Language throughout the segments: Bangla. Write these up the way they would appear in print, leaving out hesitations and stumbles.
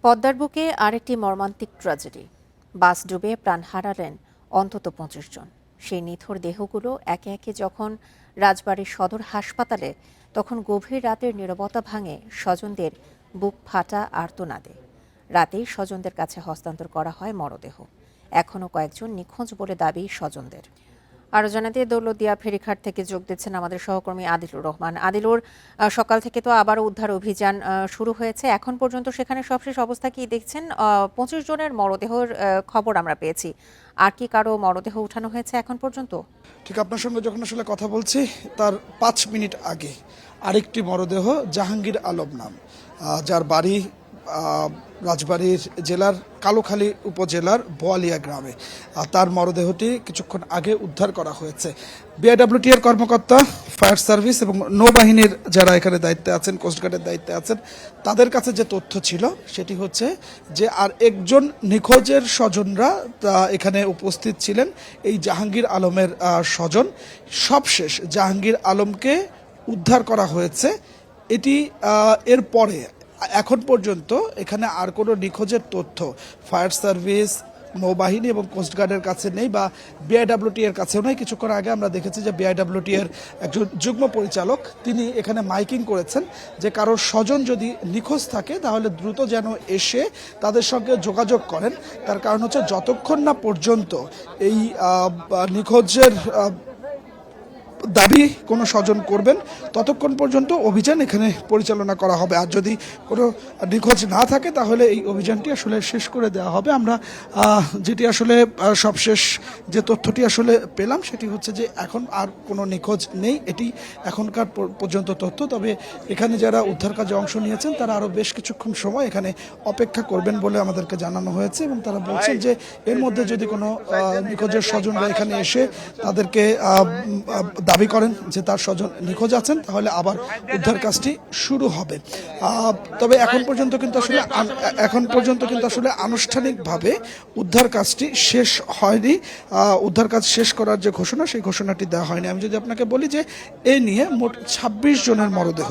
পদ্মার বুকে আরেকটি মর্মান্তিক ট্র্যাজেডি। বাস ডুবে প্রাণ হারালেন অন্তত ২৫ জন। সেই নিথর দেহগুলো একে একে যখন রাজবাড়ীর সদর হাসপাতালে, তখন গভীর রাতের নীরবতা ভাঙে স্বজনদের বুক ফাটা আর্তনাদে। রাতেই স্বজনদের কাছে হস্তান্তর করা হয় মরদেহ। এখনও কয়েকজন নিখোঁজ বলে দাবি স্বজনদের। আরও জানাতে দৌলতদিয়া ফেরিঘাট থেকে যোগ দিচ্ছেন আমাদের সহকর্মী আদিলুর রহমান। আদিলুর, সকাল থেকে তো আবারও উদ্ধার অভিযান শুরু হয়েছে। এখন পর্যন্ত সেখানে সবশেষ অবস্থা কি দেখছেন? ২৫ জনের মরদেহের খবর আমরা পেয়েছি। আর কি কারো মরদেহ উঠানো হয়েছে এখন পর্যন্ত? ঠিক আপনার সঙ্গে যখন আসলে কথা বলছি তার ৫ মিনিট আগে আরেকটি মরদেহ জাহাঙ্গীর আলম নাম, যার বাড়ি রাজবাড়ীর জেলার কালোখালী উপজেলার বোয়ালিয়া গ্রামে। তার মরদেহটি কিছুক্ষণ আগে উদ্ধার করা হয়েছে। বিআইডব্লিউটি এর কর্মকর্তা, ফায়ার সার্ভিস এবং নৌবাহিনীর যারা এখানে দায়িত্বে আছেন, কোস্টগার্ডের দায়িত্বে আছেন, তাদের কাছে যে তথ্য ছিল সেটি হচ্ছে যে আর একজন নিখোঁজের স্বজনরা এখানে উপস্থিত ছিলেন। এই জাহাঙ্গীর আলমের স্বজন। সবশেষ জাহাঙ্গীর আলমকে উদ্ধার করা হয়েছে। এটি এরপরে এখন পর্যন্ত এখানে আর কোনো নিখোঁজের তথ্য ফায়ার সার্ভিস, নৌবাহিনী এবং কোস্টগার্ডের কাছে নেই, বা বিআইডব্লিউটি এর কাছেও নেই। কিছুক্ষণ আগে আমরা দেখেছি যে বিআইডব্লিউটি এর একজন যুগ্ম পরিচালক তিনি এখানে মাইকিং করেছেন যে কারোর স্বজন যদি নিখোঁজ থাকে তাহলে দ্রুত যেন এসে তাদের সঙ্গে যোগাযোগ করেন। তার কারণ হচ্ছে যতক্ষণ না পর্যন্ত এই নিখোঁজের দাবি কোনো স্বজন করবেন ততক্ষণ পর্যন্ত অভিযান এখানে পরিচালনা করা হবে। আর যদি কোনো নিখোঁজ না থাকে তাহলে এই অভিযানটি আসলে শেষ করে দেওয়া হবে। আমরা যেটি আসলে সবশেষ যে তথ্যটি আসলে পেলাম সেটি হচ্ছে যে এখন আর কোনো নিখোঁজ নেই, এটি এখনকার পর্যন্ত তথ্য। তবে এখানে যারা উদ্ধার কাজে অংশ নিয়েছেন তারা আরও বেশ কিছুক্ষণ সময় এখানে অপেক্ষা করবেন বলে আমাদেরকে জানানো হয়েছে, এবং তারা বলছেন যে এর মধ্যে যদি কোনো নিখোঁজের স্বজনরা এখানে এসে তাদেরকে দাবি করেন যে তার স্বজন নিখোঁজ আছেন তাহলে আবার উদ্ধার কাজটি শুরু হবে। তবে এখন পর্যন্ত কিন্তু আসলে আনুষ্ঠানিকভাবে উদ্ধার কাজটি শেষ হয়নি। উদ্ধার কাজ শেষ করার যে ঘোষণা সেই ঘোষণাটি দেওয়া হয়নি। আমি যদি আপনাকে বলি যে এ নিয়ে মোট ২৬ জনের মরদেহ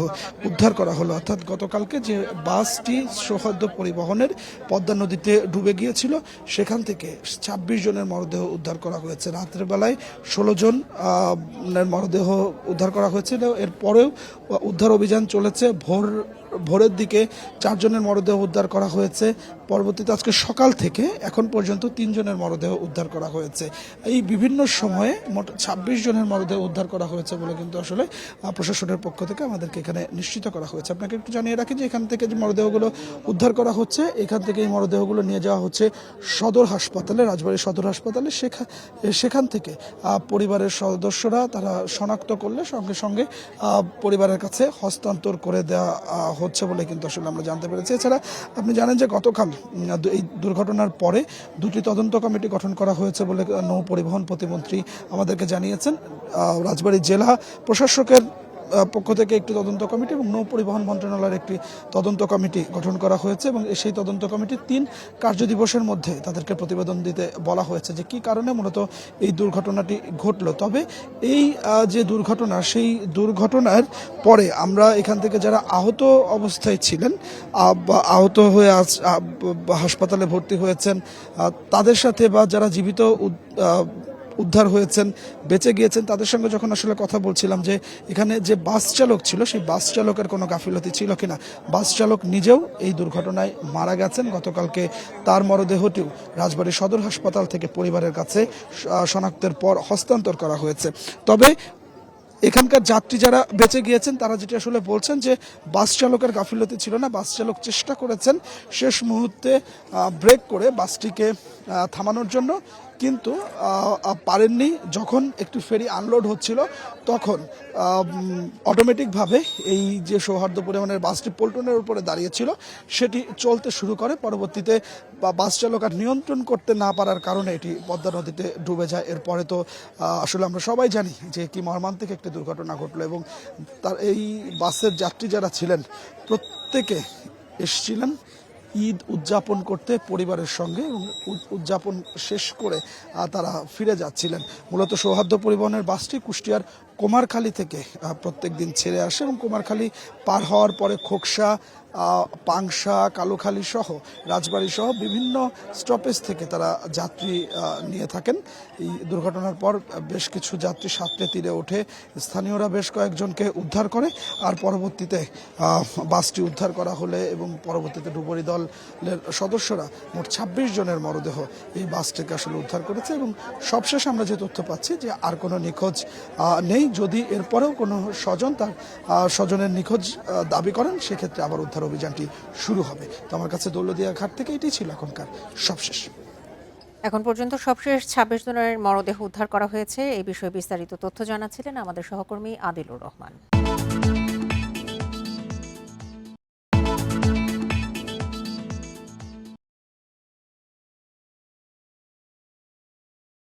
উদ্ধার করা হলো, অর্থাৎ গতকালকে যে বাসটি সৌহার্দ্য পরিবহনের পদ্মা নদীতে ডুবে গিয়েছিল সেখান থেকে ২৬ জনের মরদেহ উদ্ধার করা হয়েছে। রাতের বেলায় ১৬ জন মরদেহ উদ্ধার করা হয়েছিল। এরপরেও উদ্ধার অভিযান চলেছে। ভোরের দিকে ৪ জনের মরদেহ উদ্ধার করা হয়েছে। পরবর্তীতে আজকে সকাল থেকে এখন পর্যন্ত ৩ জনের মরদেহ উদ্ধার করা হয়েছে। এই বিভিন্ন সময়ে মোট ২৬ জনের মরদেহ উদ্ধার করা হয়েছে বলে কিন্তু আসলে প্রশাসনের পক্ষ থেকে আমাদেরকে এখানে নিশ্চিত করা হয়েছে। আপনাকে একটু জানিয়ে রাখি যে এখান থেকে যে মরদেহগুলো উদ্ধার করা হচ্ছে, এখান থেকে এই মরদেহগুলো নিয়ে যাওয়া হচ্ছে সদর হাসপাতালে, রাজবাড়ী সদর হাসপাতালে। সেখান থেকে পরিবারের সদস্যরা তারা শনাক্ত করলে সঙ্গে সঙ্গে পরিবারের কাছে হস্তান্তর করে দেওয়া হচ্ছে বলে কিন্তু আসলে আমরা জানতে পেরেছি। এছাড়া আপনি জানেন যে গতকাল এই দুর্ঘটনার পরে 2টি তদন্ত কমিটি গঠন করা হয়েছে বলে নৌ পরিবহন প্রতিমন্ত্রী আমাদেরকে জানিয়েছেন। রাজবাড়ী জেলা প্রশাসকের পক্ষ থেকে একটি তদন্ত কমিটি এবং নৌ পরিবহন মন্ত্রণালয়ের একটি তদন্ত কমিটি গঠন করা হয়েছে, এবং সেই তদন্ত কমিটির 3 কার্যদিবসের মধ্যে তাদেরকে প্রতিবেদন দিতে বলা হয়েছে যে কী কারণে মূলত এই দুর্ঘটনাটি ঘটল। তবে এই যে দুর্ঘটনা, সেই দুর্ঘটনার পরে আমরা এখান থেকে যারা আহত অবস্থায় ছিলেন বা আহত হয়ে হাসপাতালে ভর্তি হয়েছেন তাদের সাথে, বা যারা জীবিত উদ্ধার হয়েছেন, বেঁচে গিয়েছেন, তাদের সঙ্গে যখন আসলে কথা বলছিলাম যে এখানে যে বাস চালক ছিল সেই বাস চালকের কোনো গাফিলতি ছিল কিনা। বাস চালক নিজেও এই দুর্ঘটনায় মারা গেছেন। গতকালকে তার মরদেহটিও রাজবাড়ী সদর হাসপাতাল থেকে পরিবারের কাছে শনাক্তের পর হস্তান্তর করা হয়েছে। তবে এখানকার যাত্রী যারা বেঁচে গিয়েছেন তারা যেটা আসলে বলছেন যে বাস চালকের গাফিলতি ছিল না। বাস চালক চেষ্টা করেছেন শেষ মুহূর্তে ব্রেক করে বাসটিকে থামানোর জন্য, কিন্তু পারেননি। যখন একটু ফেরি আনলোড হচ্ছিল তখন অটোমেটিকভাবে এই যে সৌহার্দ্য পরিবহনের বাসটি পল্টনের উপরে দাঁড়িয়েছিল সেটি চলতে শুরু করে। পরবর্তীতে বাস চালক আর নিয়ন্ত্রণ করতে না পারার কারণে এটি পদ্মা নদীতে ডুবে যায়। এরপরে তো আসলে আমরা সবাই জানি যে কি মর্মান্তিক একটি দুর্ঘটনা ঘটলো, এবং তার এই বাসের যাত্রী যারা ছিলেন প্রত্যেকে এসেছিলেন ঈদ উদযাপন করতে পরিবারের সঙ্গে, এবং উদযাপন শেষ করে তারা ফিরে যাচ্ছিলেন। মূলত সৌহার্দ্য পরিবহনের বাসটি কুষ্টিয়ার কুমারখালী থেকে প্রত্যেক দিন ছেড়ে আসে, এবং কুমারখালী পার হওয়ার পরে খোকসা, পাংশা, কালোখালী সহ রাজবাড়ী সহ বিভিন্ন স্টপেজ থেকে তারা যাত্রী নিয়ে থাকেন। এই দুর্ঘটনার পর বেশ কিছু যাত্রী সাঁতরে তীরে ওঠে, স্থানীয়রা বেশ কয়েকজনকে উদ্ধার করে, আর পরবর্তীতে বাসটি উদ্ধার করা হলে এবং পরবর্তীতে ডুবুরি দলের সদস্যরা মোট ২৬ জনের মরদেহ এই বাস থেকে আসলে উদ্ধার করেছে। এবং সবশেষ আমরা যে তথ্য পাচ্ছি যে আর কোনো নিখোঁজ নেই। যদি এরপরেও কোনো স্বজন তার স্বজনের নিখোঁজ দাবি করেন, সেক্ষেত্রে আবার উদ্ধার অভিযানটি শুরু হবে। তো আমার কাছে দৌলতদিয়া ঘাট থেকে এটাই ছিল এখনকার সবশেষ। এখন পর্যন্ত সবশেষ ২৬ জনের মরদেহ উদ্ধার করা হয়েছে। এই বিষয়ে বিস্তারিত তথ্য জানাচ্ছিলেন আমাদের সহকর্মী আদিলুর রহমান।